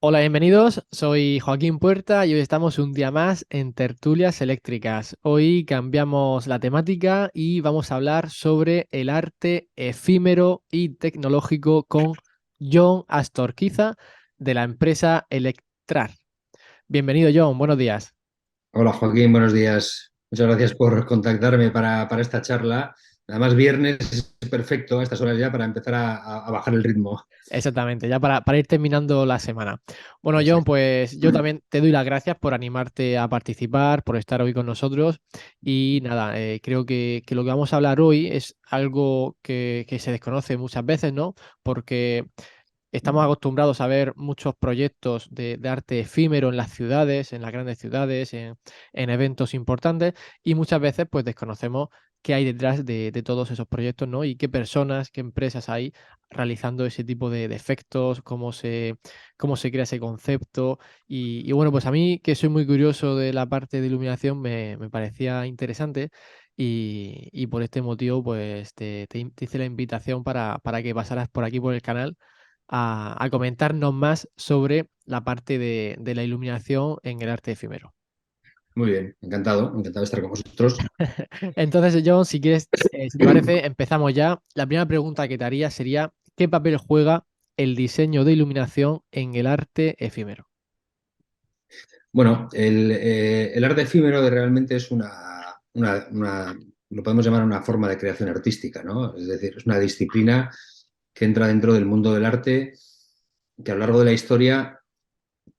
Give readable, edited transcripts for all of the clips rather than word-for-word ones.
Hola, bienvenidos. Soy Joaquín Puerta y hoy estamos un día más en Tertulias Eléctricas. Hoy cambiamos la temática y vamos a hablar sobre el arte efímero y tecnológico con John Astorquiza de la empresa Electrar. Bienvenido, John. Buenos días. Hola Joaquín, buenos días. Muchas gracias por contactarme para esta charla. Además, viernes es perfecto a estas horas ya para empezar a bajar el ritmo. Exactamente, ya para ir terminando la semana. Bueno, John, Exacto. pues yo también te doy las gracias por animarte a participar, por estar hoy con nosotros. Y nada, creo que lo que vamos a hablar hoy es algo que se desconoce muchas veces, ¿no? Porque estamos acostumbrados a ver muchos proyectos de arte efímero en las ciudades, en las grandes ciudades, en eventos importantes, y muchas veces pues desconocemos qué hay detrás de todos esos proyectos, ¿no? Y qué personas, qué empresas hay realizando ese tipo de efectos, cómo se crea ese concepto. Y bueno, pues a mí, que soy muy curioso de la parte de iluminación, me parecía interesante. Y por este motivo, pues te hice la invitación para que pasaras por aquí por el canal a comentarnos más sobre la parte de la iluminación en el arte efímero. Muy bien, encantado de estar con vosotros. Entonces, John, si quieres, si te parece, empezamos ya. La primera pregunta que te haría sería, ¿qué papel juega el diseño de iluminación en el arte efímero? Bueno, el arte efímero realmente es lo podemos llamar una forma de creación artística, ¿no? Es decir, es una disciplina que entra dentro del mundo del arte, que a lo largo de la historia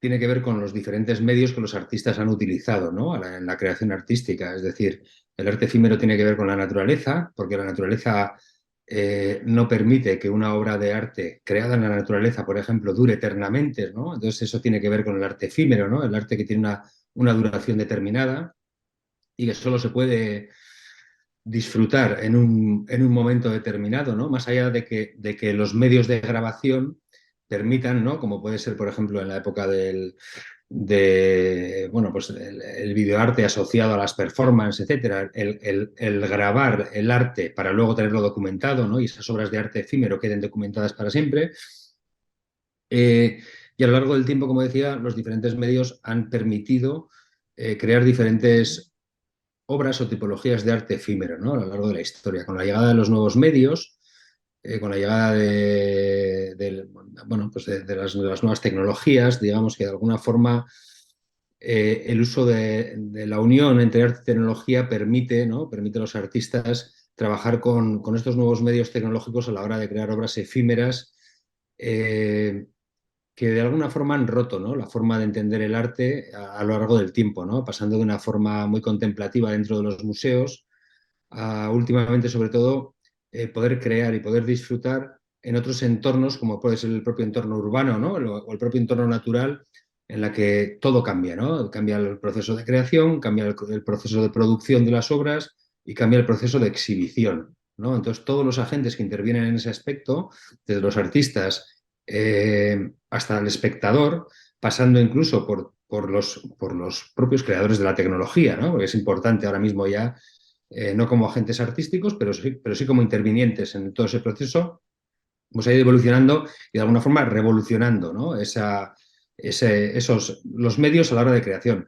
tiene que ver con los diferentes medios que los artistas han utilizado, ¿no? En la creación artística. Es decir, el arte efímero tiene que ver con la naturaleza, porque la naturaleza no permite que una obra de arte creada en la naturaleza, por ejemplo, dure eternamente, ¿no? Entonces eso tiene que ver con el arte efímero, ¿no? El arte que tiene una duración determinada y que solo se puede disfrutar en un momento determinado, ¿no? Más allá de que los medios de grabación permitan, ¿no? Como puede ser, por ejemplo, en la época bueno, pues el videoarte asociado a las performances, etcétera, el grabar el arte para luego tenerlo documentado, ¿no? Y esas obras de arte efímero queden documentadas para siempre. Eh, y a lo largo del tiempo, como decía, los diferentes medios han permitido crear diferentes obras o tipologías de arte efímero, ¿no? A lo largo de la historia. Con la llegada de los nuevos medios, con la llegada bueno, pues de las nuevas tecnologías, digamos que de alguna forma el uso de la unión entre arte y tecnología permite, ¿no? Permite a los artistas trabajar con estos nuevos medios tecnológicos a la hora de crear obras efímeras eh, que de alguna forma han roto, ¿no? La forma de entender el arte a lo largo del tiempo, ¿no? Pasando de una forma muy contemplativa dentro de los museos a últimamente, sobre todo, poder crear y poder disfrutar en otros entornos, como puede ser el propio entorno urbano, ¿no? O el propio entorno natural, en la que todo cambia, ¿no? Cambia el proceso de creación, cambia el proceso de producción de las obras y cambia el proceso de exhibición, ¿no? Entonces, todos los agentes que intervienen en ese aspecto, desde los artistas hasta el espectador, pasando incluso por los propios creadores de la tecnología, ¿no? Porque es importante ahora mismo ya no como agentes artísticos, pero sí como intervinientes en todo ese proceso, pues ha ido evolucionando y de alguna forma revolucionando, ¿no? Los medios a la hora de creación.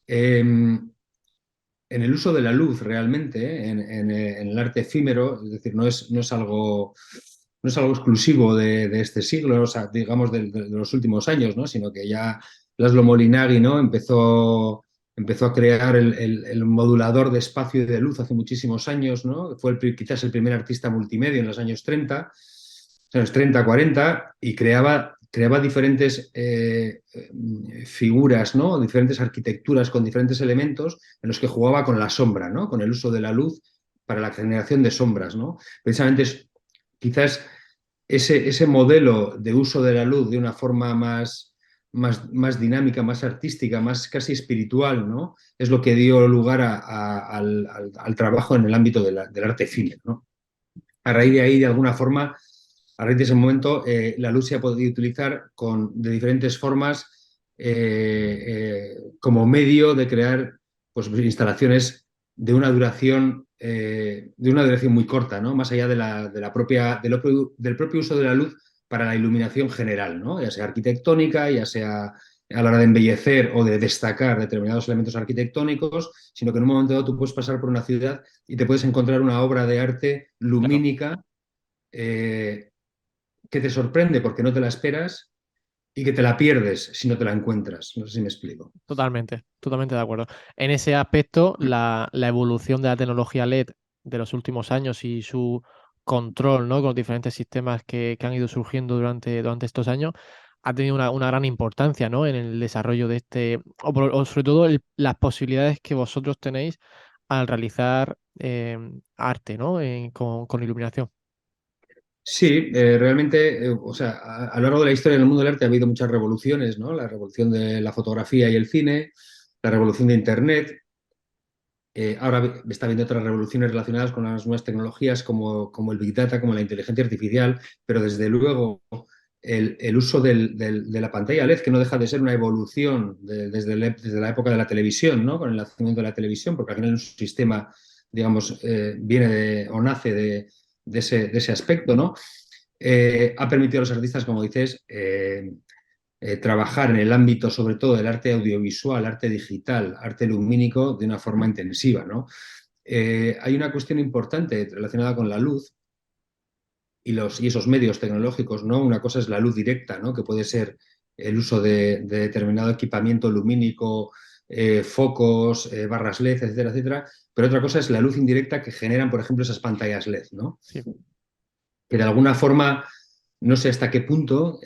En el uso de la luz realmente, en el arte efímero, es decir, no es algo exclusivo de este siglo, o sea, digamos de los últimos años, ¿no? Sino que ya Laszlo Molinari, ¿no? Empezó a crear el modulador de espacio y de luz hace muchísimos años, ¿no? Fue quizás el primer artista multimedia en los años 30 40 y creaba diferentes figuras, ¿no? Diferentes arquitecturas con diferentes elementos en los que jugaba con la sombra, ¿no? Con el uso de la luz para la generación de sombras, ¿no? Precisamente quizás ese modelo de uso de la luz de una forma más dinámica, más artística, más casi espiritual, ¿no? Es lo que dio lugar al trabajo en el ámbito del arte fino, ¿no? A raíz de ahí, de alguna forma, a raíz de ese momento, la luz se ha podido utilizar de diferentes formas como medio de crear pues, instalaciones de una duración muy corta, ¿no? Más allá del propio uso de la luz para la iluminación general, ¿no? Ya sea arquitectónica, ya sea a la hora de embellecer o de destacar determinados elementos arquitectónicos, sino que en un momento dado tú puedes pasar por una ciudad y te puedes encontrar una obra de arte Claro. lumínica eh, que te sorprende porque no te la esperas y que te la pierdes si no te la encuentras. No sé si me explico. Totalmente, totalmente de acuerdo. En ese aspecto, la evolución de la tecnología LED de los últimos años y su control, ¿no? Con los diferentes sistemas que han ido surgiendo durante estos años, ha tenido una gran importancia, ¿no? En el desarrollo de este, o sobre todo las posibilidades que vosotros tenéis al realizar arte, ¿no? Con iluminación. Sí, realmente, o sea, a lo largo de la historia del mundo del arte ha habido muchas revoluciones, ¿no? La revolución de la fotografía y el cine, la revolución de Internet. Ahora está habiendo otras revoluciones relacionadas con las nuevas tecnologías como el Big Data, como la inteligencia artificial, pero desde luego el uso de la pantalla LED, que no deja de ser una evolución desde la época de la televisión, ¿no? Con el nacimiento de la televisión, porque al final un sistema, digamos, viene o nace de ese aspecto, ¿no? Ha permitido a los artistas, como dices, trabajar en el ámbito, sobre todo, del arte audiovisual, arte digital, arte lumínico, de una forma intensiva, ¿no? Hay una cuestión importante relacionada con la luz y esos medios tecnológicos, ¿no? Una cosa es la luz directa, ¿no? Que puede ser el uso de determinado equipamiento lumínico, focos, barras LED, etcétera, etcétera. Pero otra cosa es la luz indirecta que generan, por ejemplo, esas pantallas LED, ¿no? Sí, Que de alguna forma, no sé hasta qué punto,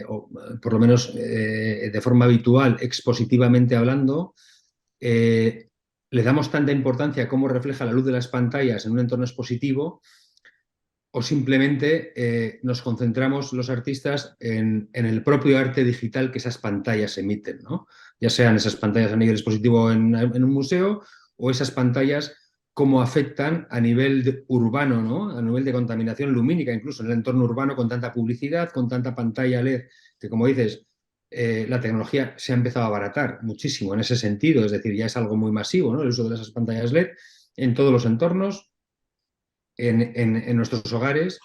o por lo menos de forma habitual, expositivamente hablando, le damos tanta importancia a cómo refleja la luz de las pantallas en un entorno expositivo o simplemente nos concentramos los artistas en el propio arte digital que esas pantallas emiten, ¿no? Ya sean esas pantallas a nivel expositivo en un museo o esas pantallas cómo afectan a nivel urbano, ¿no? A nivel de contaminación lumínica, incluso en el entorno urbano con tanta publicidad, con tanta pantalla LED, que como dices, la tecnología se ha empezado a abaratar muchísimo en ese sentido, es decir, ya es algo muy masivo, ¿no? El uso de esas pantallas LED en todos los entornos, en nuestros hogares,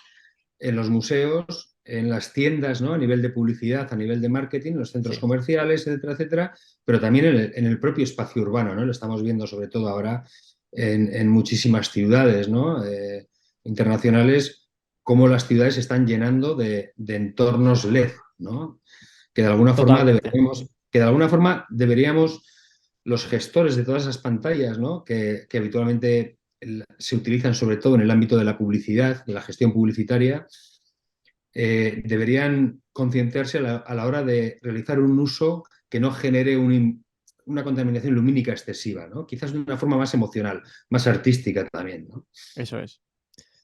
en los museos, en las tiendas, ¿no? A nivel de publicidad, a nivel de marketing, en los centros sí. comerciales, etcétera, etcétera, pero también en el propio espacio urbano, ¿no? Lo estamos viendo sobre todo ahora en muchísimas ciudades, ¿no? Internacionales, cómo las ciudades se están llenando de entornos LED, ¿no? Que de alguna forma Totalmente. deberíamos, que de alguna forma deberíamos los gestores de todas esas pantallas, ¿no? Que habitualmente se utilizan sobre todo en el ámbito de la publicidad, de la gestión publicitaria, deberían concienciarse a la hora de realizar un uso que no genere una contaminación lumínica excesiva, ¿no? Quizás de una forma más emocional, más artística también, ¿no? Eso es.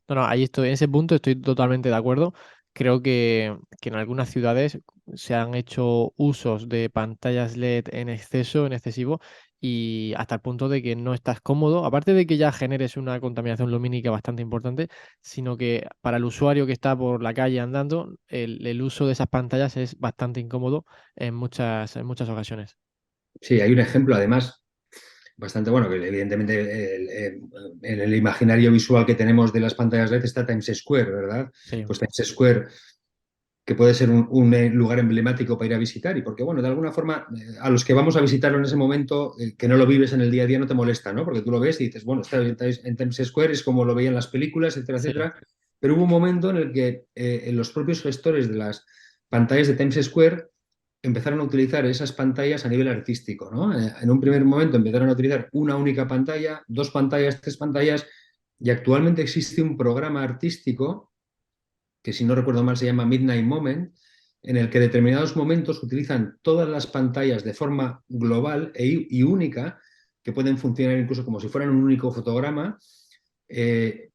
No, no, ahí estoy, en ese punto estoy totalmente de acuerdo. Creo que en algunas ciudades se han hecho usos de pantallas LED en exceso, en excesivo, y hasta el punto de que no estás cómodo. Aparte de que ya generes una contaminación lumínica bastante importante, sino que para el usuario que está por la calle andando, el uso de esas pantallas es bastante incómodo en muchas ocasiones. Sí, hay un ejemplo además bastante bueno, que evidentemente en el imaginario visual que tenemos de las pantallas LED está Times Square, ¿verdad? Sí, Pues Times Square que puede ser un lugar emblemático para ir a visitar y porque, bueno, de alguna forma, a los que vamos a visitarlo en ese momento, que no lo vives en el día a día, no te molesta, ¿no? Porque tú lo ves y dices, bueno, está en Times Square, es como lo veían las películas, etcétera, sí, etcétera. Pero hubo un momento en el que en los propios gestores de las pantallas de Times Square empezaron a utilizar esas pantallas a nivel artístico, ¿no? En un primer momento empezaron a utilizar una única pantalla, dos pantallas, tres pantallas, y actualmente existe un programa artístico que si no recuerdo mal se llama Midnight Moment, en el que determinados momentos utilizan todas las pantallas de forma global y única, que pueden funcionar incluso como si fueran un único fotograma, eh,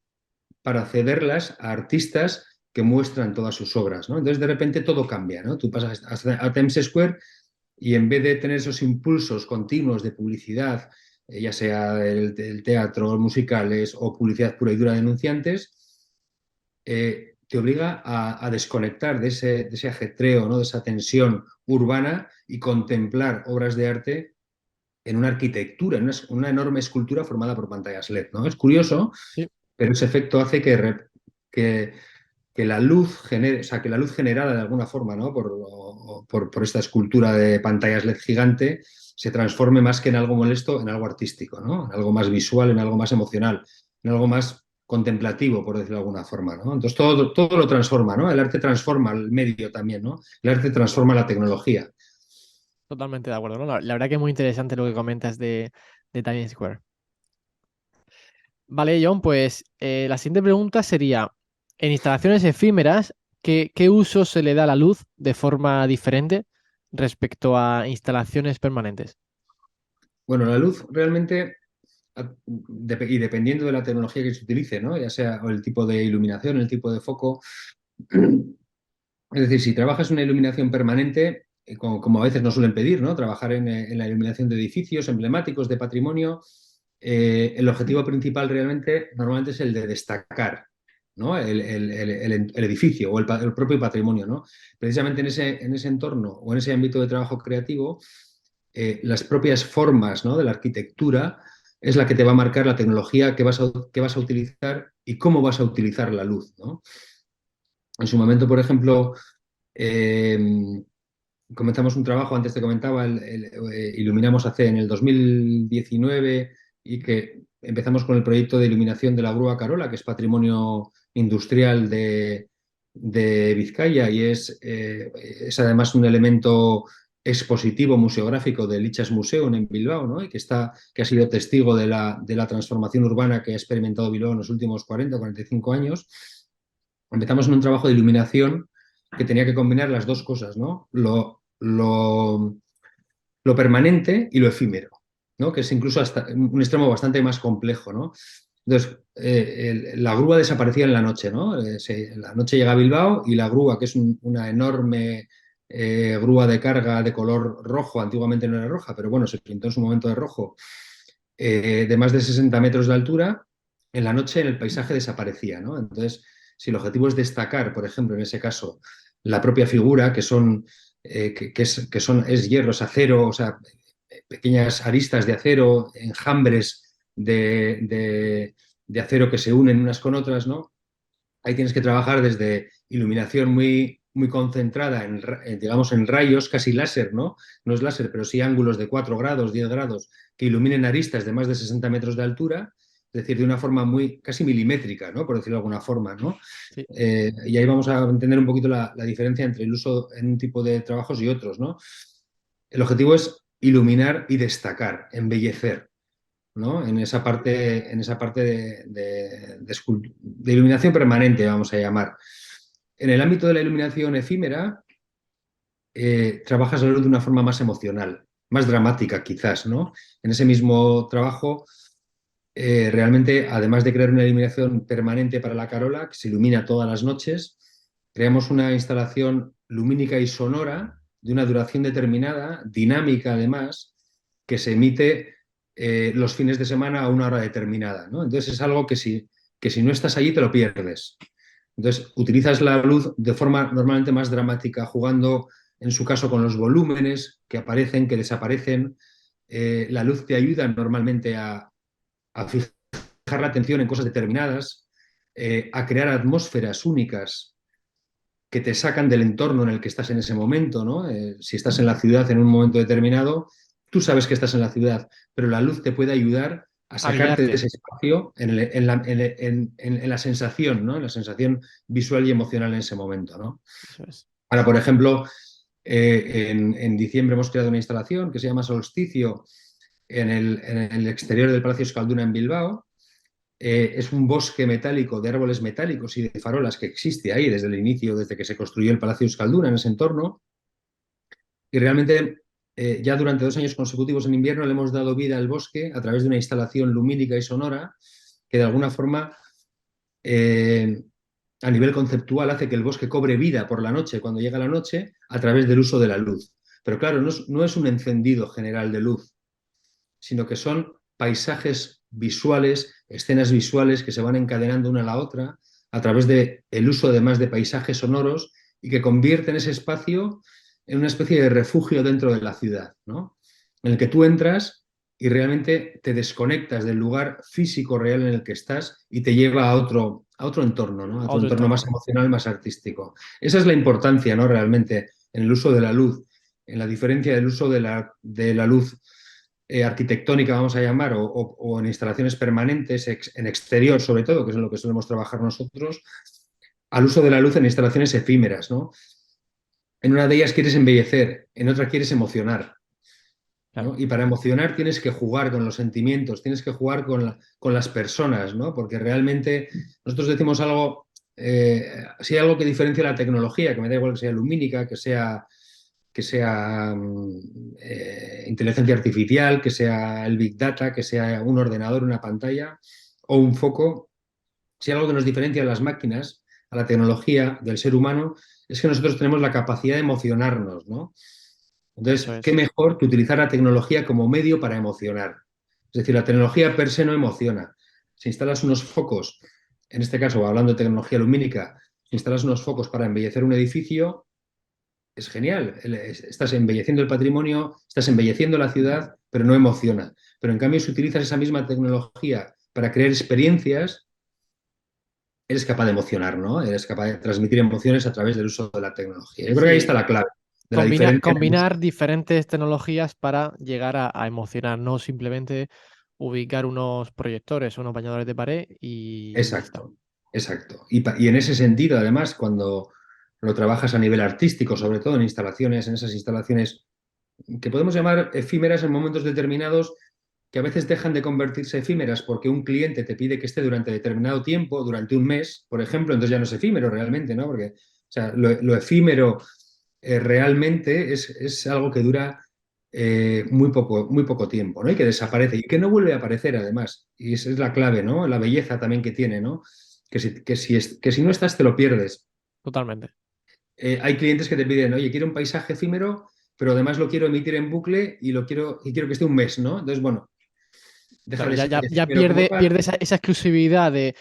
para cederlas a artistas que muestran todas sus obras, ¿no? Entonces de repente todo cambia, ¿no? Tú pasas a Times Square y en vez de tener esos impulsos continuos de publicidad, ya sea el teatro, musicales o publicidad pura y dura de anunciantes, te obliga a desconectar de ese ajetreo, ¿no? De esa tensión urbana y contemplar obras de arte en una arquitectura, en una enorme escultura formada por pantallas LED, ¿no? Es curioso, Sí, pero ese efecto hace que, que la luz o sea, que la luz generada de alguna forma, ¿no? Por esta escultura de pantallas LED gigante se transforme más que en algo molesto, en algo artístico, ¿no? En algo más visual, en algo más emocional, en algo más contemplativo, por decirlo de alguna forma, ¿no? Entonces todo lo transforma, ¿no? El arte transforma el medio también, ¿no? El arte transforma la tecnología. totalmente de acuerdo, ¿no? La verdad que es muy interesante lo que comentas de Times Square. Vale, John, pues la siguiente pregunta sería, en instalaciones efímeras, ¿qué uso se le da a la luz de forma diferente respecto a instalaciones permanentes? Bueno, la luz realmente, y dependiendo de la tecnología que se utilice, ¿no? Ya sea o el tipo de iluminación, el tipo de foco, es decir, si trabajas una iluminación permanente, como a veces nos suelen pedir, ¿no? Trabajar en la iluminación de edificios emblemáticos, de patrimonio, el objetivo principal realmente normalmente es el de destacar, ¿no? El edificio o el propio patrimonio, ¿no? Precisamente en ese entorno o en ese ámbito de trabajo creativo, las propias formas, ¿no? De la arquitectura es la que te va a marcar la tecnología que vas a utilizar y cómo vas a utilizar la luz, ¿no? En su momento, por ejemplo, eh, comenzamos un trabajo, antes te comentaba, iluminamos hace en el 2019 y que empezamos con el proyecto de iluminación de la Grúa Carola, que es patrimonio industrial de Vizcaya y es además un elemento expositivo museográfico del Lichas Museum en Bilbao, ¿no? Y que ha sido testigo de la transformación urbana que ha experimentado Bilbao en los últimos 40 o 45 años. Empezamos en un trabajo de iluminación que tenía que combinar las dos cosas, ¿no? Lo permanente y lo efímero, ¿no? Que es incluso hasta un extremo bastante más complejo, ¿no? Entonces, la grúa desaparecía en la noche, ¿no? La noche llega a Bilbao y la grúa, que es una enorme grúa de carga de color rojo, antiguamente no era roja, pero bueno, se pintó en su momento de rojo, de más de 60 metros de altura, en la noche en el paisaje desaparecía, ¿no? Entonces, si el objetivo es destacar, por ejemplo, en ese caso, la propia figura, que es hierro, es acero, o sea, pequeñas aristas de acero, enjambres de acero que se unen unas con otras, ¿no? Ahí tienes que trabajar desde iluminación muy, muy concentrada, digamos, en rayos, casi láser, ¿no? No es láser, pero sí ángulos de 4 grados, 10 grados, que iluminen aristas de más de 60 metros de altura, es decir, de una forma muy, casi milimétrica, ¿no? Por decirlo de alguna forma, ¿no? Sí, Y ahí vamos a entender un poquito la diferencia entre el uso en un tipo de trabajos y otros, ¿no? El objetivo es iluminar y destacar, embellecer, ¿no? En esa parte de iluminación permanente, vamos a llamar. En el ámbito de la iluminación efímera, trabajas la luz de una forma más emocional, más dramática quizás, ¿no? En ese mismo trabajo, realmente, además de crear una iluminación permanente para la Carola, que se ilumina todas las noches, creamos una instalación lumínica y sonora de una duración determinada, dinámica además, que se emite los fines de semana a una hora determinada, ¿no? Entonces es algo que si no estás allí te lo pierdes. Entonces utilizas la luz de forma normalmente más dramática, jugando en su caso con los volúmenes que aparecen, que desaparecen. La luz te ayuda normalmente a fijar la atención en cosas determinadas, a crear atmósferas únicas que te sacan del entorno en el que estás en ese momento, ¿no? Si estás en la ciudad en un momento determinado, tú sabes que estás en la ciudad, pero la luz te puede ayudar a a sacarte de guiarte. ese espacio en la sensación, ¿no? En la sensación visual y emocional en ese momento, ¿no? Eso es. Ahora, por ejemplo, en diciembre hemos creado una instalación que se llama Solsticio en el exterior del Palacio Euskalduna en Bilbao. Es un bosque metálico de árboles metálicos y de farolas que existe ahí desde el inicio, desde que se construyó el Palacio Euskalduna en ese entorno. Y realmente ya durante 2 años consecutivos en invierno le hemos dado vida al bosque a través de una instalación lumínica y sonora que de alguna forma eh, a nivel conceptual hace que el bosque cobre vida por la noche, cuando llega la noche, a través del uso de la luz. Pero claro, no es un encendido general de luz, sino que son paisajes visuales, escenas visuales que se van encadenando una a la otra a través del uso además de paisajes sonoros y que convierten ese espacio en una especie de refugio dentro de la ciudad, ¿no? En el que tú entras y realmente te desconectas del lugar físico real en el que estás y te lleva a otro entorno, ¿no? A A otro otro entorno más entorno. emocional, más artístico. Esa es la importancia, ¿no? Realmente en el uso de la luz, en la diferencia del uso de la luz arquitectónica, vamos a llamar, o en instalaciones permanentes, en exterior sobre todo, que es en lo que solemos trabajar nosotros, al uso de la luz en instalaciones efímeras, ¿no? En una de ellas quieres embellecer, en otra quieres emocionar. Claro. ¿No? Y para emocionar tienes que jugar con los sentimientos, tienes que jugar con las personas, ¿no? Porque realmente nosotros decimos algo, si hay algo que diferencia la tecnología, que me da igual que sea lumínica, que sea inteligencia artificial, que sea el Big Data, que sea un ordenador, una pantalla o un foco, si hay algo que nos diferencia a las máquinas, a la tecnología del ser humano, es que nosotros tenemos la capacidad de emocionarnos, ¿no? Eso Entonces, qué es. mejor que utilizar la tecnología como medio para emocionar. Es decir, la tecnología per se no emociona. Si instalas unos focos, en este caso, hablando de tecnología lumínica, si instalas unos focos para embellecer un edificio, es genial. Estás embelleciendo el patrimonio, estás embelleciendo la ciudad, pero no emociona. Pero en cambio, si utilizas esa misma tecnología para crear experiencias, eres capaz de emocionar, ¿no? Eres capaz de transmitir emociones a través del uso de la tecnología. Yo creo que ahí está Sí, la clave de la diferencia. combinar diferentes tecnologías para llegar a emocionar, no simplemente ubicar unos proyectores, unos bañadores de pared y ya está. Exacto, exacto. Y en ese sentido, además, cuando lo trabajas a nivel artístico, sobre todo en instalaciones, en esas instalaciones que podemos llamar efímeras en momentos determinados, que a veces dejan de convertirse efímeras porque un cliente te pide que esté durante determinado tiempo, durante un mes, por ejemplo, entonces ya no es efímero realmente, ¿no? Porque, o sea, lo efímero realmente es algo que dura muy poco tiempo, ¿no? Y que desaparece y que no vuelve a aparecer además. Y esa es la clave, ¿no? La belleza también que tiene, ¿no? Que si no estás te lo pierdes. Totalmente. Hay clientes que te piden, oye, quiero un paisaje efímero, pero además lo quiero emitir en bucle y quiero que esté un mes, ¿no? Entonces, bueno, deja Claro, de ser ya efímero como tal. pierde esa exclusividad de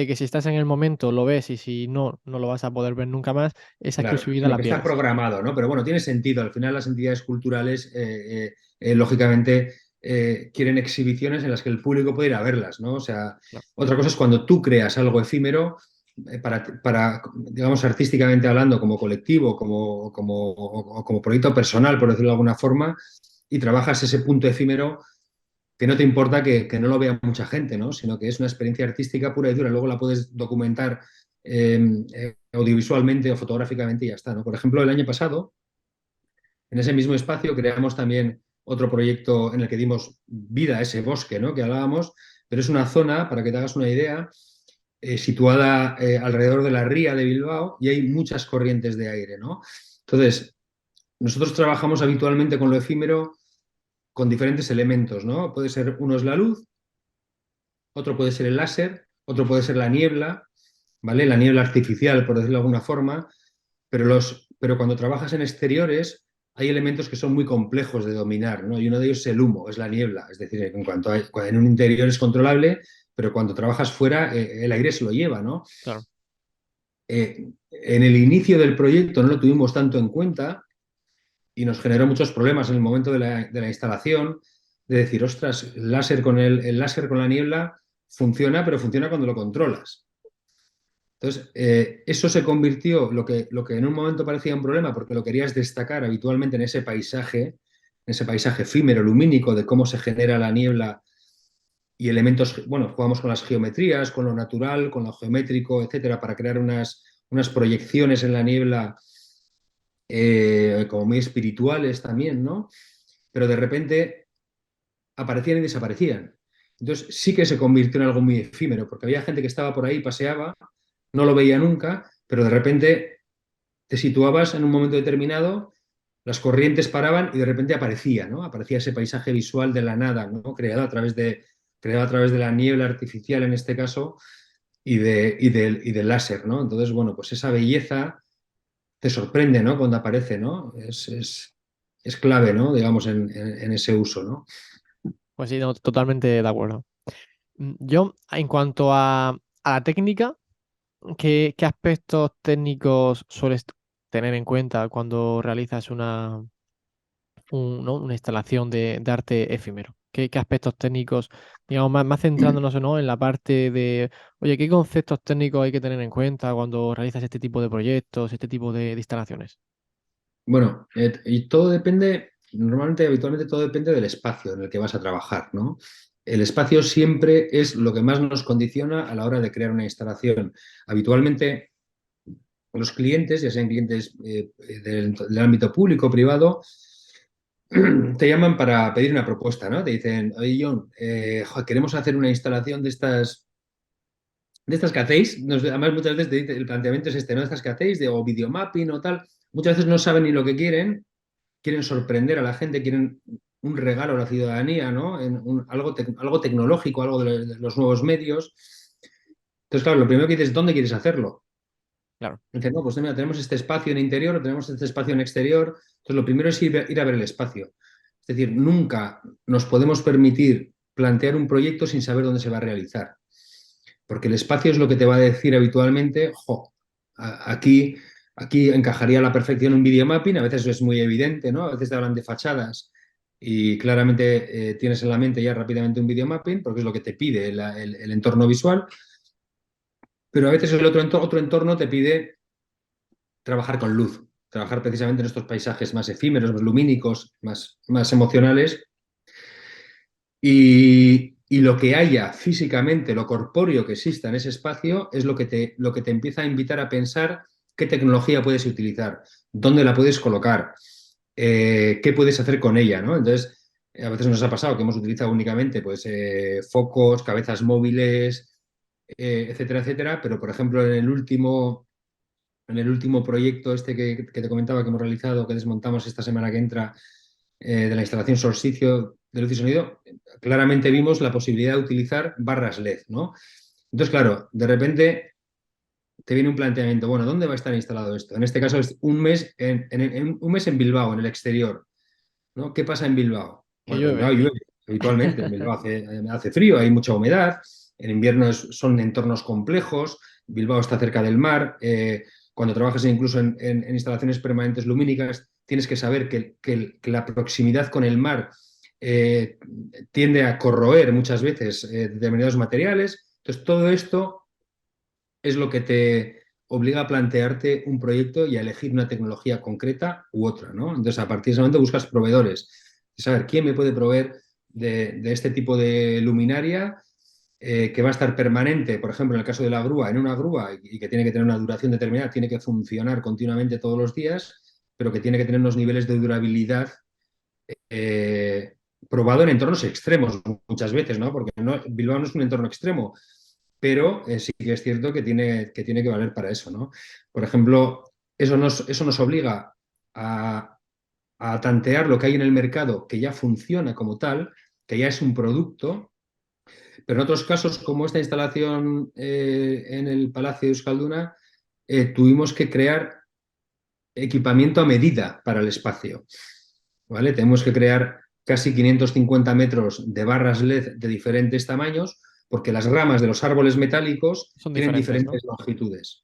que si estás en el momento lo ves y si no, no lo vas a poder ver nunca más, esa Claro, exclusividad sino la que está pierdes. programado, ¿no? Pero bueno, tiene sentido. Al final las entidades culturales, lógicamente, quieren exhibiciones en las que el público puede ir a verlas, ¿no? O sea, Claro. otra cosa es cuando tú creas algo efímero digamos, artísticamente hablando, como colectivo, o como proyecto personal, por decirlo de alguna forma, y trabajas ese punto efímero que no te importa que no lo vea mucha gente, ¿no? Sino que es una experiencia artística pura y dura. Luego la puedes documentar audiovisualmente o fotográficamente y ya está, ¿no? Por ejemplo, el año pasado, en ese mismo espacio, creamos también otro proyecto en el que dimos vida a ese bosque, ¿no? Que hablábamos, pero es una zona, para que te hagas una idea, situada alrededor de la ría de Bilbao y hay muchas corrientes de aire, ¿no? Entonces, nosotros trabajamos habitualmente con lo efímero con diferentes elementos, ¿no? Puede ser uno es la luz, otro puede ser el láser, otro puede ser la niebla, ¿vale? La niebla artificial, por decirlo de alguna forma, pero cuando trabajas en exteriores hay elementos que son muy complejos de dominar, ¿no? Y uno de ellos es el humo, es la niebla. Es decir, en un interior es controlable, pero cuando trabajas fuera, el aire se lo lleva, ¿no? Claro. En el inicio del proyecto no lo tuvimos tanto en cuenta y nos generó muchos problemas en el momento de la instalación, de decir, ostras, el láser con la niebla funciona, pero funciona cuando lo controlas. Entonces, eso se convirtió, lo que en un momento parecía un problema, porque lo querías destacar habitualmente en ese paisaje efímero, lumínico, de cómo se genera la niebla y elementos, bueno, jugamos con las geometrías, con lo natural, con lo geométrico, etcétera, para crear unas proyecciones en la niebla como muy espirituales también, ¿no? Pero de repente aparecían y desaparecían. Entonces sí que se convirtió en algo muy efímero, porque había gente que estaba por ahí, paseaba, no lo veía nunca, pero de repente te situabas en un momento determinado, las corrientes paraban y de repente aparecía, ¿no? Aparecía ese paisaje visual de la nada, ¿no? Creado a través de la niebla artificial en este caso y del láser, ¿no? Entonces, bueno, pues esa belleza te sorprende, ¿no? Cuando aparece, ¿no? Es clave, ¿no? Digamos, en ese uso, ¿no? Pues sí, no, totalmente de acuerdo. Yo, en cuanto a la técnica, qué aspectos técnicos sueles tener en cuenta cuando realizas ¿no? una instalación de arte efímero? qué aspectos técnicos, digamos, más centrándonos, ¿no? En la parte de, oye, ¿qué conceptos técnicos hay que tener en cuenta cuando realizas este tipo de proyectos, este tipo de instalaciones? Bueno, y todo depende, normalmente, habitualmente todo depende del espacio en el que vas a trabajar, ¿no? El espacio siempre es lo que más nos condiciona a la hora de crear una instalación. Habitualmente, los clientes, ya sean clientes del ámbito público o privado, te llaman para pedir una propuesta, ¿no? Te dicen, oye, John, queremos hacer una instalación de estas que hacéis. Además, muchas veces el planteamiento es este, ¿no? De estas que hacéis, o videomapping o tal. Muchas veces no saben ni lo que quieren sorprender a la gente, quieren un regalo a la ciudadanía, ¿no? Algo tecnológico, algo de los nuevos medios. Entonces, claro, lo primero que dices, ¿dónde quieres hacerlo? Claro, Dice, no, pues mira, tenemos este espacio en interior, tenemos este espacio en exterior. Entonces, lo primero es ir a ver el espacio. Es decir, nunca nos podemos permitir plantear un proyecto sin saber dónde se va a realizar. Porque el espacio es lo que te va a decir habitualmente, jo, aquí, aquí encajaría a la perfección un videomapping, a veces es muy evidente, ¿no? A veces te hablan de fachadas y claramente tienes en la mente ya rápidamente un videomapping, porque es lo que te pide el entorno visual, pero a veces el otro entorno te pide trabajar con luz, trabajar precisamente en estos paisajes más efímeros, más lumínicos, más emocionales. Y lo que haya físicamente, lo corpóreo que exista en ese espacio, es lo que te empieza a invitar a pensar qué tecnología puedes utilizar, dónde la puedes colocar, qué puedes hacer con ella, ¿no? Entonces, a veces nos ha pasado que hemos utilizado únicamente pues, focos, cabezas móviles, etcétera, etcétera, pero por ejemplo en el último proyecto este que te comentaba que hemos realizado, que desmontamos esta semana que entra, de la instalación Solsticio de luz y sonido, claramente vimos la posibilidad de utilizar barras LED, ¿no? Entonces, claro, de repente te viene un planteamiento, bueno, ¿dónde va a estar instalado esto? En este caso es un mes en Bilbao, en el exterior, ¿no? ¿Qué pasa en Bilbao? que Bueno, en llueve. Bilbao llueve habitualmente, en Bilbao hace frío, hay mucha humedad, en invierno son entornos complejos, Bilbao está cerca del mar, cuando trabajas incluso en instalaciones permanentes lumínicas, tienes que saber que la proximidad con el mar eh, tiende a corroer muchas veces determinados materiales. Entonces, todo esto es lo que te obliga a plantearte un proyecto y a elegir una tecnología concreta u otra, ¿no? Entonces, a partir de ese momento buscas proveedores. Saber quién me puede proveer de este tipo de luminaria que va a estar permanente, por ejemplo, en el caso de la grúa, en una grúa y que tiene que tener una duración determinada, tiene que funcionar continuamente todos los días, pero que tiene que tener unos niveles de durabilidad eh, probado en entornos extremos muchas veces, ¿no? Porque Bilbao no es un entorno extremo, pero sí que es cierto que tiene que valer para eso, ¿no? Por ejemplo, eso nos obliga a, a tantear lo que hay en el mercado que ya funciona como tal, que ya es un producto, pero en otros casos, como esta instalación en el Palacio de Euskalduna, tuvimos que crear equipamiento a medida para el espacio, ¿vale? Tenemos que crear casi 550 metros de barras LED de diferentes tamaños, porque las ramas de los árboles metálicos Son tienen diferentes, ¿no? diferentes longitudes.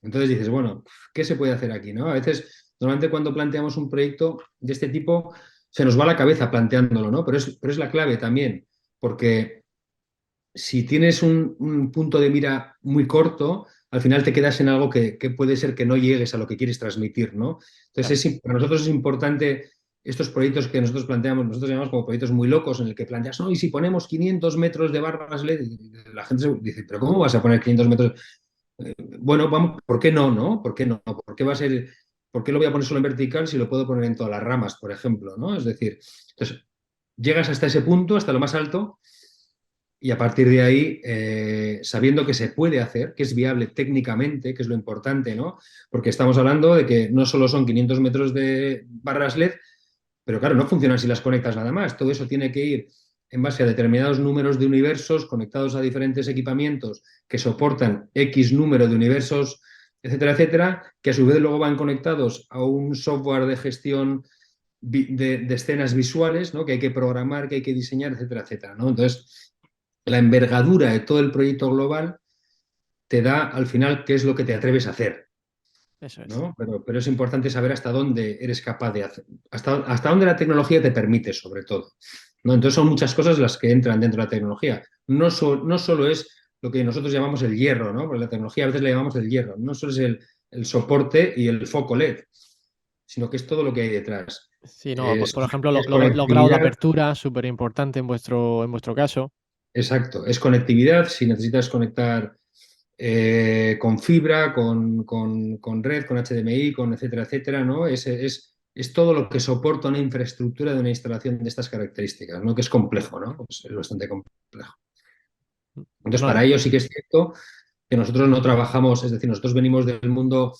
Entonces dices, bueno, ¿qué se puede hacer aquí, no? A veces, normalmente cuando planteamos un proyecto de este tipo, se nos va la cabeza planteándolo, ¿no? Pero es la clave también, porque si tienes un punto de mira muy corto, al final te quedas en algo que puede ser que no llegues a lo que quieres transmitir, ¿no? Claro. Entonces, para nosotros es importante estos proyectos que nosotros planteamos, nosotros llamamos como proyectos muy locos, en el que planteas, no, y si ponemos 500 metros de barras LED, la gente dice, pero ¿cómo vas a poner 500 metros? Bueno, vamos, ¿por qué no, no? ¿Por qué no? ¿Por qué va a ser, por qué lo voy a poner solo en vertical si lo puedo poner en todas las ramas, por ejemplo, ¿no? Es decir, entonces, llegas hasta ese punto, hasta lo más alto, y a partir de ahí, sabiendo que se puede hacer, que es viable técnicamente, que es lo importante, ¿no? Porque estamos hablando de que no solo son 500 metros de barras LED, pero claro, no funcionan si las conectas nada más. Todo eso tiene que ir en base a determinados números de universos conectados a diferentes equipamientos que soportan X número de universos, etcétera, etcétera, que a su vez luego van conectados a un software de gestión de escenas visuales, ¿no? Que hay que programar, que hay que diseñar, etcétera, etcétera, ¿no? Entonces, la envergadura de todo el proyecto global te da al final qué es lo que te atreves a hacer, Eso es. ¿no? Pero es importante saber hasta dónde eres capaz de hacer, hasta dónde la tecnología te permite, sobre todo. ¿no? Entonces son muchas cosas las que entran dentro de la tecnología. No solo es lo que nosotros llamamos el hierro, ¿no? Porque la tecnología a veces le llamamos el hierro. No solo es el soporte y el foco LED, sino que es todo lo que hay detrás. Sí, no, Es, por ejemplo, es los grados de conectividad, apertura, súper importante en vuestro caso. exacto, es conectividad. Si necesitas conectar con fibra, con red, con HDMI, con etcétera, etcétera, ¿no? Es todo lo que soporta una infraestructura de una instalación de estas características, ¿no? Que es complejo, ¿no? Es bastante complejo. Entonces, No, para ello sí que es cierto que nosotros no trabajamos, es decir, nosotros venimos del mundo,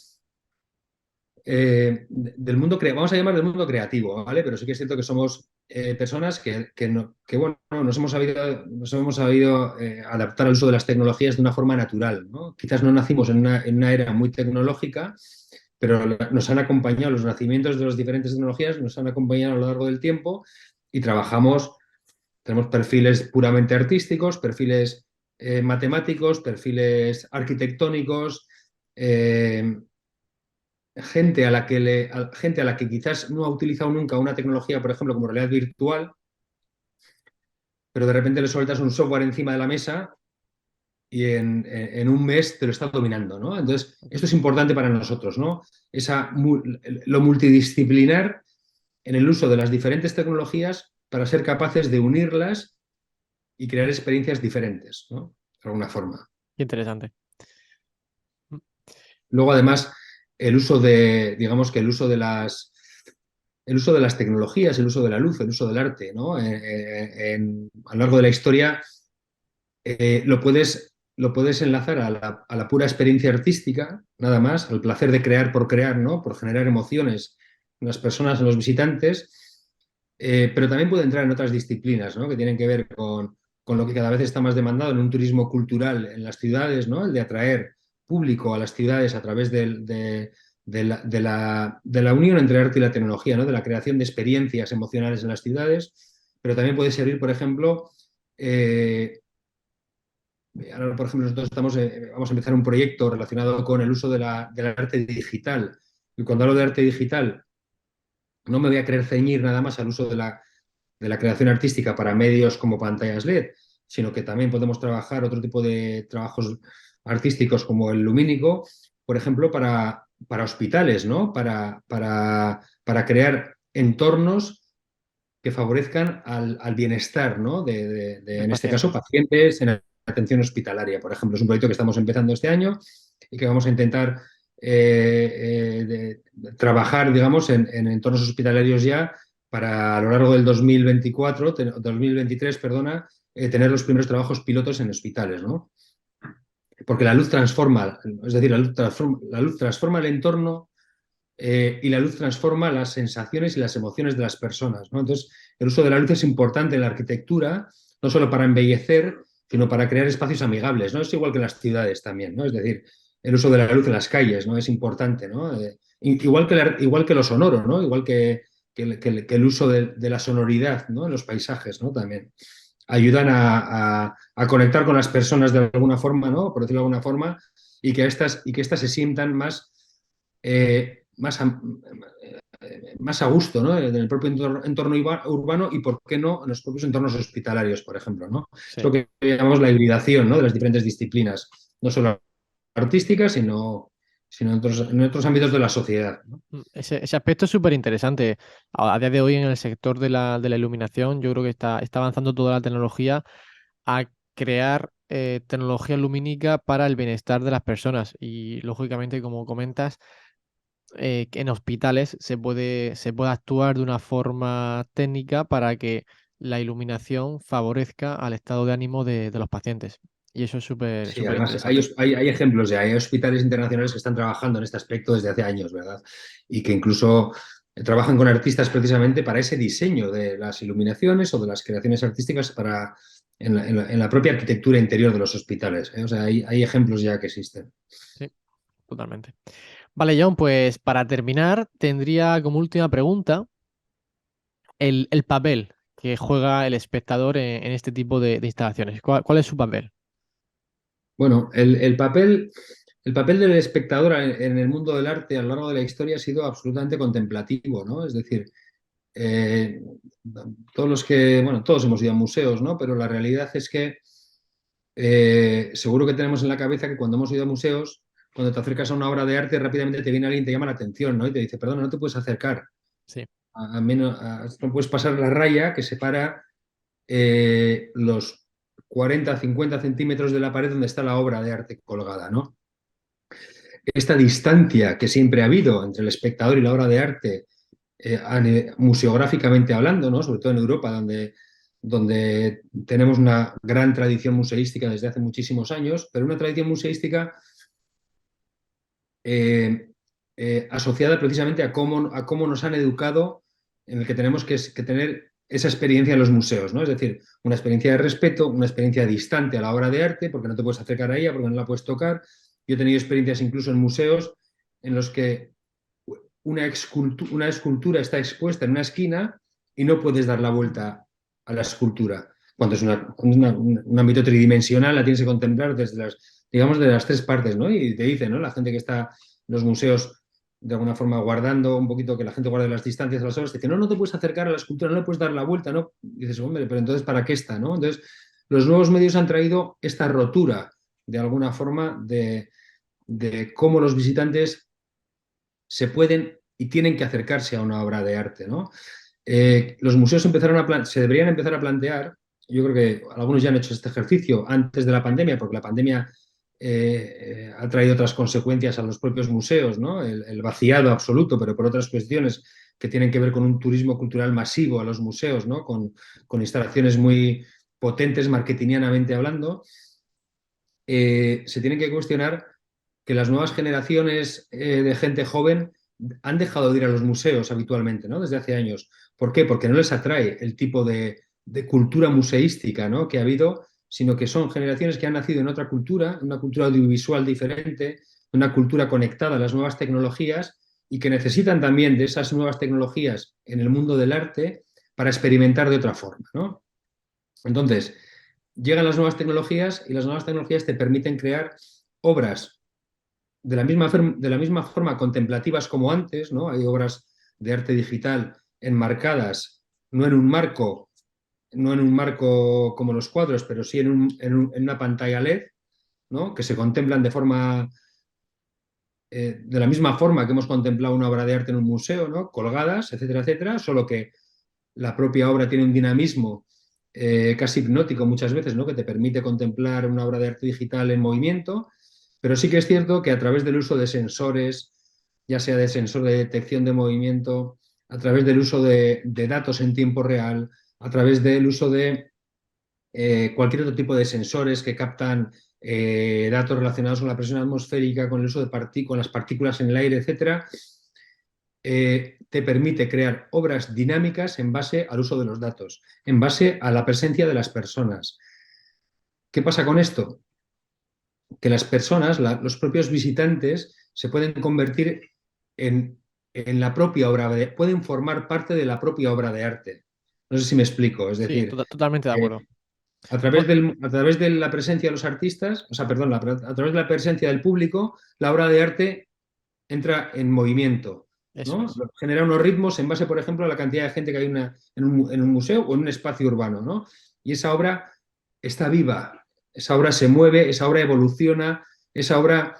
vamos a llamar del mundo creativo, ¿vale? Pero sí que es cierto que somos personas bueno, nos hemos sabido adaptar al uso de las tecnologías de una forma natural, ¿no? Quizás no nacimos en una era muy tecnológica, pero nos han acompañado, los nacimientos de las diferentes tecnologías nos han acompañado a lo largo del tiempo y tenemos perfiles puramente artísticos, perfiles matemáticos, perfiles arquitectónicos, eh, gente a la que quizás no ha utilizado nunca una tecnología, por ejemplo, como realidad virtual, pero de repente le sueltas un software encima de la mesa y en un mes te lo está dominando, ¿no? Entonces, esto es importante para nosotros, ¿no? Lo multidisciplinar en el uso de las diferentes tecnologías para ser capaces de unirlas y crear experiencias diferentes, ¿no? De alguna forma. qué interesante. Luego, además, digamos que el uso de las tecnologías, el uso de la luz, el uso del arte, ¿no? A lo largo de la historia lo puedes enlazar a la pura experiencia artística, nada más, al placer de crear por crear, ¿no? Por generar emociones en las personas, en los visitantes, pero también puede entrar en otras disciplinas, ¿no? Que tienen que ver con lo que cada vez está más demandado en un turismo cultural en las ciudades, ¿no? El de atraer público a las ciudades a través de la unión entre el arte y la tecnología, ¿no? De la creación de experiencias emocionales en las ciudades, pero también puede servir, por ejemplo, ahora, por ejemplo, nosotros vamos a empezar un proyecto relacionado con el uso del arte digital. Y cuando hablo de arte digital, no me voy a querer ceñir nada más al uso de la creación artística para medios como pantallas LED, sino que también podemos trabajar otro tipo de trabajos artísticos como el lumínico, por ejemplo, para hospitales, ¿no? Para crear entornos que favorezcan al bienestar, ¿no? El En este caso, paciente. pacientes en atención hospitalaria, por ejemplo. Es un proyecto que estamos empezando este año y que vamos a intentar trabajar, digamos, en entornos hospitalarios ya para a lo largo del 2023, perdona, tener los primeros trabajos pilotos en hospitales, ¿no? Porque la luz transforma, es decir, la luz transforma el entorno y la luz transforma las sensaciones y las emociones de las personas, ¿no? Entonces, el uso de la luz es importante en la arquitectura, no solo para embellecer, sino para crear espacios amigables, ¿no? Es igual que en las ciudades también, ¿no? Es decir, el uso de la luz en las calles, ¿no? Es importante, ¿no? Igual que lo sonoro, ¿no? Igual que el uso de la sonoridad, ¿no? En los paisajes, ¿no? También ayudan a conectar con las personas de alguna forma, ¿no? Por decirlo de alguna forma, y que estas se sientan más a gusto, ¿no? En el propio entorno urbano y, ¿por qué no?, en los propios entornos hospitalarios, por ejemplo, ¿no? Es Sí. lo que llamamos la hibridación, ¿no? De las diferentes disciplinas, no solo artísticas, sino en otros ámbitos de la sociedad, ¿no? Ese aspecto es súper interesante. A día de hoy en el sector de la iluminación, yo creo que está avanzando toda la tecnología a crear tecnología lumínica para el bienestar de las personas. Y lógicamente, como comentas, que en hospitales se puede actuar de una forma técnica para que la iluminación favorezca al estado de ánimo de los pacientes. Y eso es súper, Sí, súper además hay, interesante. hay ejemplos hay hospitales internacionales que están trabajando en este aspecto desde hace años, ¿verdad? Y que incluso trabajan con artistas precisamente para ese diseño de las iluminaciones o de las creaciones artísticas en la propia arquitectura interior de los hospitales, ¿eh? O sea, hay ejemplos ya que existen. Sí, totalmente. Vale, John, pues para terminar, tendría como última pregunta el papel que juega el espectador en este tipo de instalaciones. ¿Cuál es su papel? Bueno, el papel del espectador en el mundo del arte a lo largo de la historia ha sido absolutamente contemplativo, ¿no? Es decir, eh, todos hemos ido a museos, ¿no? Pero la realidad es que seguro que tenemos en la cabeza que cuando hemos ido a museos, cuando te acercas a una obra de arte, rápidamente te viene alguien y te llama la atención, ¿no? Y te dice, perdona, no te puedes acercar. Sí, No puedes pasar la raya que separa los 40, 50 centímetros de la pared donde está la obra de arte colgada, ¿no? Esta distancia que siempre ha habido entre el espectador y la obra de arte, museográficamente hablando, ¿no? Sobre todo en Europa, donde tenemos una gran tradición museística desde hace muchísimos años, pero una tradición museística eh, asociada precisamente a cómo nos han educado, en el que tenemos que tener esa experiencia en los museos, ¿no? Es decir, una experiencia de respeto, una experiencia distante a la obra de arte, porque no te puedes acercar a ella, porque no la puedes tocar. Yo he tenido experiencias incluso en museos en los que una escultura está expuesta en una esquina y no puedes dar la vuelta a la escultura. Cuando es un ámbito tridimensional, la tienes que contemplar desde digamos, de las tres partes, ¿no? Y te dice, ¿no? La gente que está en los museos de alguna forma guardando un poquito, que la gente guarde las distancias de las obras, te dice, no, no te puedes acercar a la escultura, no le puedes dar la vuelta, ¿no? Y dices, hombre, pero entonces, ¿para qué está, no? Entonces, los nuevos medios han traído esta rotura, de alguna forma, de cómo los visitantes se pueden y tienen que acercarse a una obra de arte, ¿no? Los museos se deberían empezar a plantear, yo creo que algunos ya han hecho este ejercicio antes de la pandemia, porque la pandemia ha traído otras consecuencias a los propios museos, ¿no? El vaciado absoluto, pero por otras cuestiones que tienen que ver con un turismo cultural masivo a los museos, ¿no? Con instalaciones muy potentes, marketingianamente hablando, se tienen que cuestionar que las nuevas generaciones de gente joven han dejado de ir a los museos habitualmente, ¿no? Desde hace años. ¿Por qué? Porque no les atrae el tipo de cultura museística, ¿no? Que ha habido, sino que son generaciones que han nacido en otra cultura, una cultura audiovisual diferente, una cultura conectada a las nuevas tecnologías y que necesitan también de esas nuevas tecnologías en el mundo del arte para experimentar de otra forma, ¿no? Entonces, llegan las nuevas tecnologías y las nuevas tecnologías te permiten crear obras de la misma forma contemplativas como antes, ¿no? Hay obras de arte digital enmarcadas, no en un marco, no en un marco como los cuadros, pero sí en una pantalla LED, ¿no? Que se contemplan de la misma forma que hemos contemplado una obra de arte en un museo, ¿no? Colgadas, etcétera, etcétera, solo que la propia obra tiene un dinamismo casi hipnótico muchas veces, ¿no? Que te permite contemplar una obra de arte digital en movimiento, pero sí que es cierto que a través del uso de sensores, ya sea de sensor de detección de movimiento, a través del uso de datos en tiempo real, a través del uso de cualquier otro tipo de sensores que captan datos relacionados con la presión atmosférica, con el uso con las partículas en el aire, etcétera, te permite crear obras dinámicas en base al uso de los datos, en base a la presencia de las personas. ¿Qué pasa con esto? Que las personas, los propios visitantes, se pueden convertir en la propia pueden formar parte de la propia obra de arte. No sé si me explico, es sí, decir, totalmente de eh, acuerdo. a a través de la presencia de los artistas, o sea, perdón, a través de la presencia del público, la obra de arte entra en movimiento, Eso ¿no? es. Genera unos ritmos en base, por ejemplo, a la cantidad de gente que hay en un museo o en un espacio urbano, ¿no? Y esa obra está viva, esa obra se mueve, esa obra evoluciona, esa obra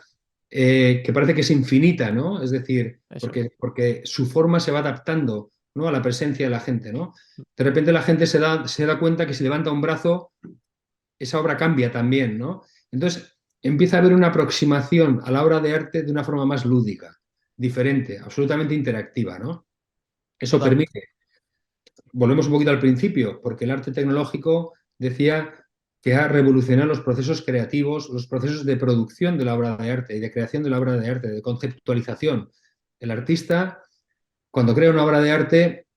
que parece que es infinita, ¿no? Es decir, Eso. porque su forma se va adaptando, ¿no? A la presencia de la gente, ¿no? De repente la gente se da cuenta que si levanta un brazo, esa obra cambia también, ¿no? Entonces empieza a haber una aproximación a la obra de arte de una forma más lúdica, diferente, absolutamente interactiva, ¿no? Eso Totalmente. permite, volvemos un poquito al principio, porque el arte tecnológico decía que ha revolucionado los procesos creativos, los procesos de producción de la obra de arte y de creación de la obra de arte, de conceptualización. El artista, cuando crea una obra de arte,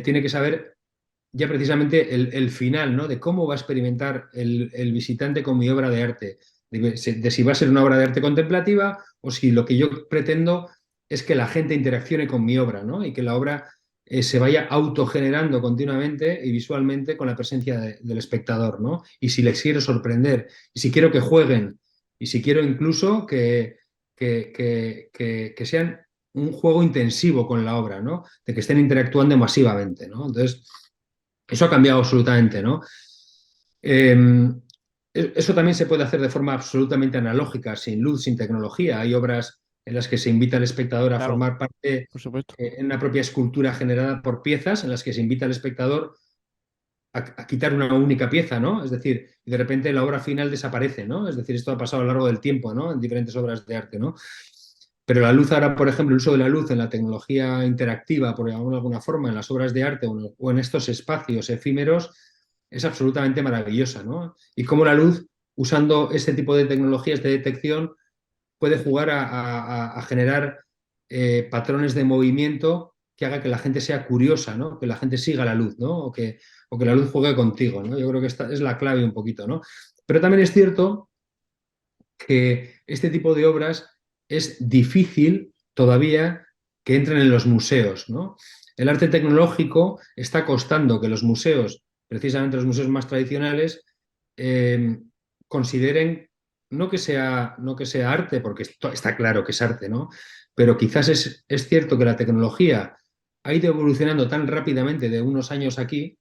tiene que saber ya precisamente el final, ¿no? De cómo va a experimentar el visitante con mi obra de arte, de si va a ser una obra de arte contemplativa o si lo que yo pretendo es que la gente interaccione con mi obra, ¿no? Y que la obra se vaya autogenerando continuamente y visualmente con la presencia del espectador, ¿no? Y si les quiero sorprender, y si quiero que jueguen, y si quiero incluso que sean un juego intensivo con la obra, ¿no? De que estén interactuando masivamente, ¿no? Entonces, eso ha cambiado absolutamente, ¿no? Eh, Eso también se puede hacer de forma absolutamente analógica, sin luz, sin tecnología. Hay obras en las que se invita al espectador a Claro, formar parte por supuesto. en una propia escultura generada por piezas, en las que se invita al espectador a quitar una única pieza, ¿no? Es decir, y de repente la obra final desaparece, ¿no? Es decir, esto ha pasado a lo largo del tiempo, ¿no? En diferentes obras de arte, ¿no? Pero la luz ahora, por ejemplo, el uso de la luz en la tecnología interactiva, por llamarlo de alguna forma, en las obras de arte o en estos espacios efímeros, es absolutamente maravillosa, ¿no? Y cómo la luz, usando este tipo de tecnologías de detección, puede jugar a generar patrones de movimiento que haga que la gente sea curiosa, ¿no? Que la gente siga la luz, ¿no? O que la luz juegue contigo, ¿no? Yo creo que esta es la clave un poquito, ¿no? Pero también es cierto que este tipo de obras es difícil todavía que entren en los museos, ¿no? El arte tecnológico está costando que los museos, precisamente los museos más tradicionales, eh, consideren no que sea arte, porque esto está claro que es arte, ¿no? Pero quizás es cierto que la tecnología ha ido evolucionando tan rápidamente de unos años aquí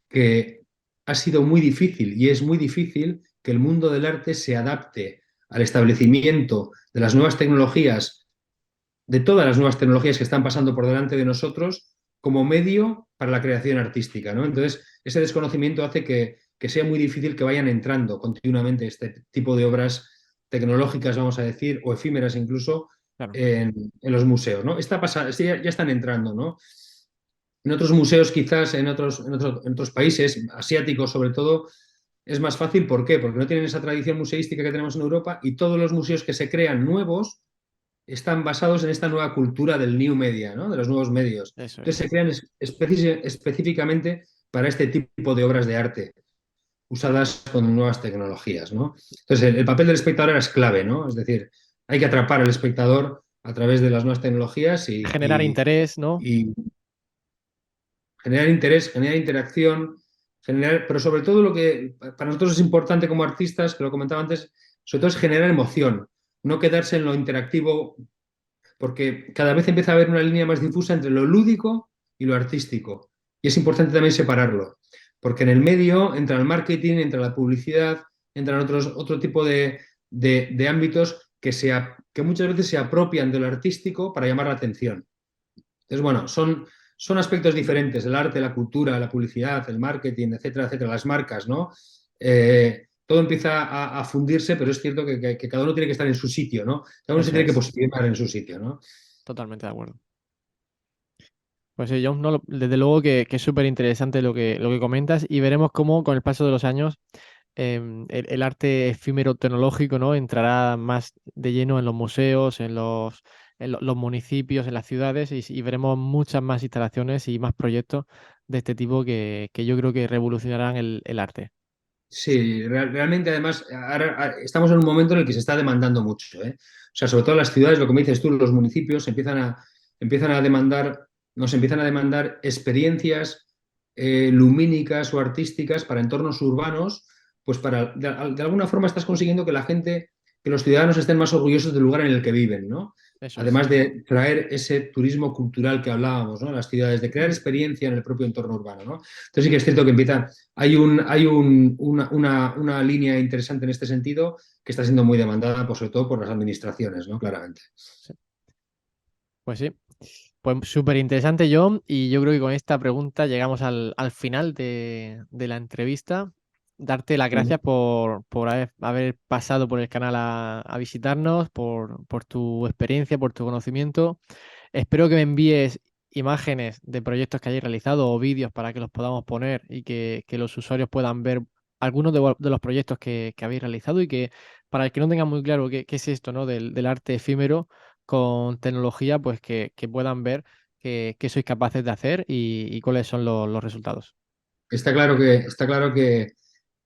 que ha sido muy difícil y es muy difícil que el mundo del arte se adapte al establecimiento de las nuevas tecnologías, de todas las nuevas tecnologías que están pasando por delante de nosotros como medio para la creación artística, ¿no? Entonces, ese desconocimiento hace que sea muy difícil que vayan entrando continuamente este tipo de obras tecnológicas, vamos a decir, o efímeras incluso, Claro. en los museos, ¿no? Ya están entrando, ¿no? En otros museos, quizás en otros países, asiáticos sobre todo, es más fácil. ¿Por qué? Porque no tienen esa tradición museística que tenemos en Europa y todos los museos que se crean nuevos están basados en esta nueva cultura del new media, ¿no? De los nuevos medios. Eso Entonces se es. crean específicamente para este tipo de obras de arte, usadas con nuevas tecnologías, ¿no? Entonces el papel del espectador es clave, ¿no? Es decir, hay que atrapar al espectador a través de las nuevas tecnologías Generar interés, ¿no? y generar interés, generar interacción, generar, pero sobre todo lo que para nosotros es importante como artistas, que lo comentaba antes, sobre todo es generar emoción, no quedarse en lo interactivo, porque cada vez empieza a haber una línea más difusa entre lo lúdico y lo artístico. Y es importante también separarlo, porque en el medio entra el marketing, entra la publicidad, entran otro tipo de ámbitos que muchas veces se apropian de lo artístico para llamar la atención. Entonces, bueno, son aspectos diferentes, el arte, la cultura, la publicidad, el marketing, etcétera, etcétera, las marcas, ¿no? Todo empieza a fundirse, pero es cierto que cada uno tiene que estar en su sitio, ¿no? Cada uno se Eso tiene que es. posicionar en su sitio, ¿no? Totalmente de acuerdo. Pues sí, John, no, desde luego que es súper interesante lo que comentas y veremos cómo con el paso de los años el arte efímero tecnológico, ¿no? Entrará más de lleno en los museos, los municipios, en las ciudades y veremos muchas más instalaciones y más proyectos de este tipo que yo creo que revolucionarán el arte. Sí, realmente además ahora estamos en un momento en el que se está demandando mucho, ¿eh? O sea, sobre todo las ciudades, lo que me dices tú, los municipios empiezan a demandar, nos empiezan a demandar experiencias lumínicas o artísticas para entornos urbanos, pues de alguna forma estás consiguiendo que la gente, que los ciudadanos estén más orgullosos del lugar en el que viven, ¿no? Eso es. Además de traer ese turismo cultural que hablábamos, ¿no? Las ciudades, de crear experiencia en el propio entorno urbano, ¿no? Entonces sí que es cierto que una línea interesante en este sentido que está siendo muy demandada, pues, sobre todo por las administraciones, ¿no? Claramente. Sí. Pues sí. Pues súper interesante, John, y yo creo que con esta pregunta llegamos al final de la entrevista. Darte las Ujú. gracias por haber pasado por el canal a visitarnos, por tu experiencia, por tu conocimiento. Espero que me envíes imágenes de proyectos que hayáis realizado o vídeos para que los podamos poner y que los usuarios puedan ver algunos de los proyectos que habéis realizado y que para el que no tenga muy claro qué es esto, ¿no? Del arte efímero con tecnología, pues que puedan ver qué sois capaces de hacer y cuáles son los resultados. Está claro que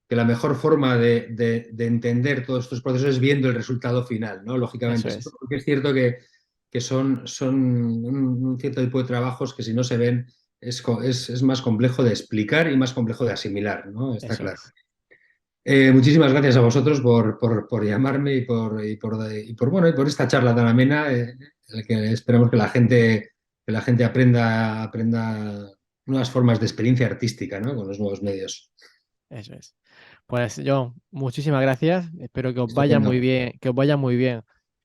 la mejor forma de entender todos estos procesos es viendo el resultado final, ¿no? Eso Lógicamente, sí, es, porque es cierto que son un cierto tipo de trabajos que si no se ven es más complejo de explicar y más complejo de asimilar, ¿no? Está eso claro. es. Muchísimas gracias a vosotros por llamarme y por esta charla tan amena. en el que esperamos que la gente aprenda nuevas formas de experiencia artística, ¿no? Con los nuevos medios. Eso es. Pues John, muchísimas gracias. Espero que os vaya Estupendo. muy bien, que os vaya muy bien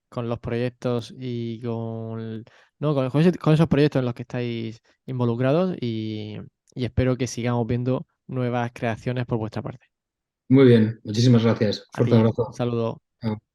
con los proyectos y con, no, con esos proyectos en los que estáis involucrados y espero que sigamos viendo nuevas creaciones por vuestra parte. Muy bien, muchísimas gracias. A Fuerte ti, un abrazo. saludo. Chao.